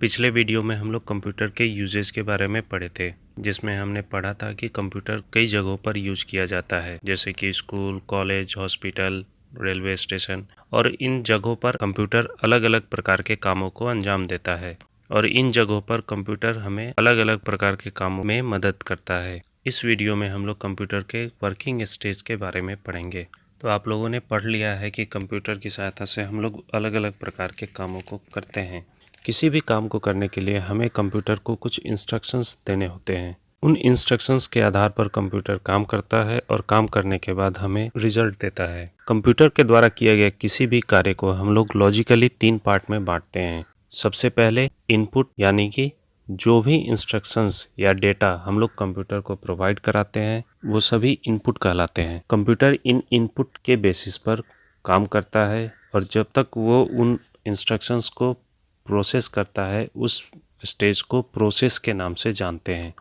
पिछले वीडियो में हम लोग कंप्यूटर के यूजेस के बारे में पढ़े थे, जिसमें हमने पढ़ा था कि कंप्यूटर कई जगहों पर यूज किया जाता है, जैसे कि school, college, hospital, railway station. और इन जगहों पर कंप्यूटर अलग अलग प्रकार के कामों को अंजाम देता है और इन जगहों पर कंप्यूटर हमें अलग अलग प्रकार के कामों में मदद करता है। इस वीडियो में हम लोग कंप्यूटर के वर्किंग स्टेज के बारे में पढ़ेंगे। तो आप लोगों ने पढ़ लिया है कि कंप्यूटर की सहायता से हम लोग अलग अलग प्रकार के कामों को करते हैं। किसी भी काम को करने के लिए हमें कंप्यूटर को कुछ इंस्ट्रक्शंस देने होते हैं। उन इंस्ट्रक्शंस के आधार पर कंप्यूटर काम करता है और काम करने के बाद हमें रिजल्ट देता है। कंप्यूटर के द्वारा किया गया किसी भी कार्य को हम लोग लॉजिकली 3 पार्ट में बांटते हैं। सबसे पहले इनपुट, यानी कि जो भी इंस्ट्रक्शंस या डेटा हम लोग कंप्यूटर को प्रोवाइड कराते हैं वो सभी इनपुट कहलाते हैं। कंप्यूटर इन इनपुट के बेसिस पर काम करता है और जब तक वो उन इंस्ट्रक्शंस को प्रोसेस करता है उस स्टेज को प्रोसेस के नाम से जानते हैं।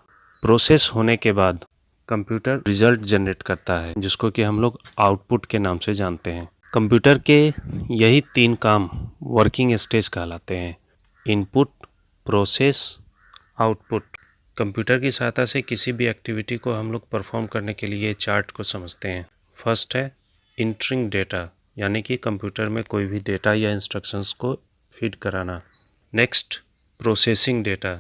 प्रोसेस होने के बाद कंप्यूटर रिजल्ट जनरेट करता है, जिसको कि हम लोग आउटपुट के नाम से जानते हैं। कंप्यूटर के यही 3 काम वर्किंग स्टेज कहलाते हैं: इनपुट, प्रोसेस, आउटपुट। कंप्यूटर की सहायता से किसी भी एक्टिविटी को हम लोग परफॉर्म करने के लिए चार्ट को समझते हैं। फर्स्ट है इंटरिंग डेटा, यानी कि कंप्यूटर में कोई भी डेटा या इंस्ट्रक्शंस को फीड कराना। नेक्स्ट, प्रोसेसिंग डेटा,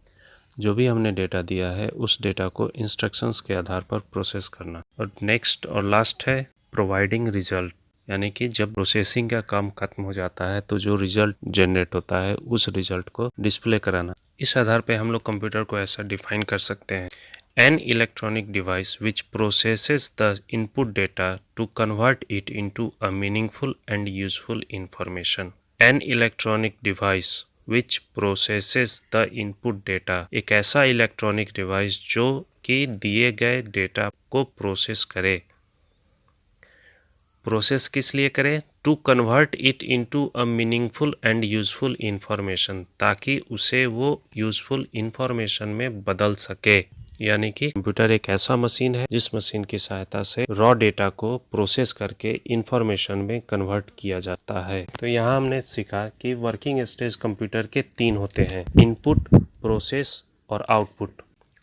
जो भी हमने डेटा दिया है उस डेटा को इंस्ट्रक्शंस के आधार पर प्रोसेस करना। और नेक्स्ट और लास्ट है प्रोवाइडिंग रिजल्ट, यानी कि जब प्रोसेसिंग का काम खत्म हो जाता है तो जो रिजल्ट जनरेट होता है उस रिजल्ट को डिस्प्ले कराना। इस आधार पे हम लोग कंप्यूटर को ऐसा डिफाइन कर सकते हैं: an electronic device which processes the input data to convert it into a meaningful and useful information. An electronic device which processes the input data, एक ऐसा इलेक्ट्रॉनिक डिवाइस जो कि दिए गए डेटा को प्रोसेस करे। प्रोसेस किस लिए करें? To convert it into a meaningful and useful information, ताकि उसे वो यूजफुल इंफॉर्मेशन में बदल सके। यानी कि कंप्यूटर एक ऐसा मशीन है जिस मशीन की सहायता से रॉ डेटा को प्रोसेस करके इंफॉर्मेशन में कन्वर्ट किया जाता है। तो यहाँ हमने सीखा कि वर्किंग स्टेज कंप्यूटर के 3 होते हैं: इनपुट, प्रोसेस और output.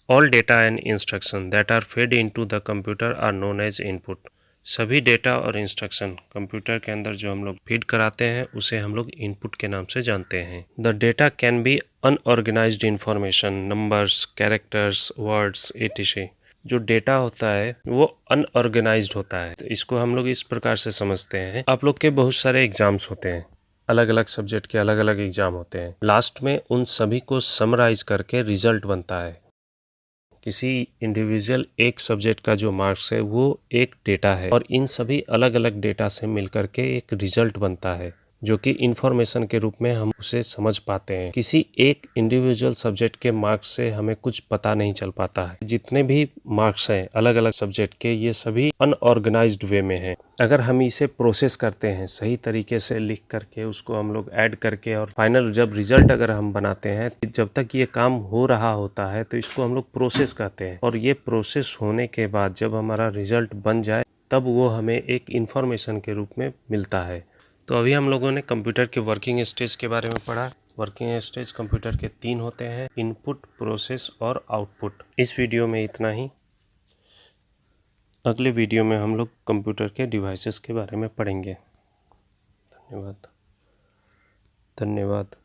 All data and instruction that are fed into the computer are known as input. सभी डेटा और इंस्ट्रक्शन कंप्यूटर के अंदर जो हम लोग फीड कराते हैं उसे हम लोग इनपुट के नाम से जानते हैं। The data can be unorganised information, numbers, characters, words, etc। जो डेटा होता है वो अनऑर्गेनाइज्ड होता है। तो इसको हम लोग इस प्रकार से समझते हैं। आप लोग के बहुत सारे एग्जाम्स होते हैं, अलग अलग सब्जेक्ट के अलग अलग एग्जाम होते हैं। लास्ट में उन सभी को समराइज करके रिजल्ट बनता है। किसी इंडिविजुअल एक सब्जेक्ट का जो मार्क्स है वो एक डेटा है और इन सभी अलग अलग डेटा से मिलकर के एक रिजल्ट बनता है, जो कि इंफॉर्मेशन के रूप में हम उसे समझ पाते हैं। किसी एक इंडिविजुअल सब्जेक्ट के मार्क्स से हमें कुछ पता नहीं चल पाता है। जितने भी मार्क्स हैं अलग अलग सब्जेक्ट के, ये सभी अनऑर्गेनाइज्ड वे में हैं। अगर हम इसे प्रोसेस करते हैं सही तरीके से लिख करके, उसको हम लोग ऐड करके और फाइनल जब रिजल्ट अगर हम बनाते हैं, जब तक ये काम हो रहा होता है तो इसको हम लोग प्रोसेस कहते हैं। और ये प्रोसेस होने के बाद जब हमारा रिजल्ट बन जाए तब वो हमें एक इंफॉर्मेशन के रूप में मिलता है। तो अभी हम लोगों ने कंप्यूटर के वर्किंग स्टेज के बारे में पढ़ा। वर्किंग स्टेज कंप्यूटर के 3 होते हैं: इनपुट, प्रोसेस और आउटपुट। इस वीडियो में इतना ही। अगले वीडियो में हम लोग कंप्यूटर के डिवाइसेस के बारे में पढ़ेंगे। धन्यवाद।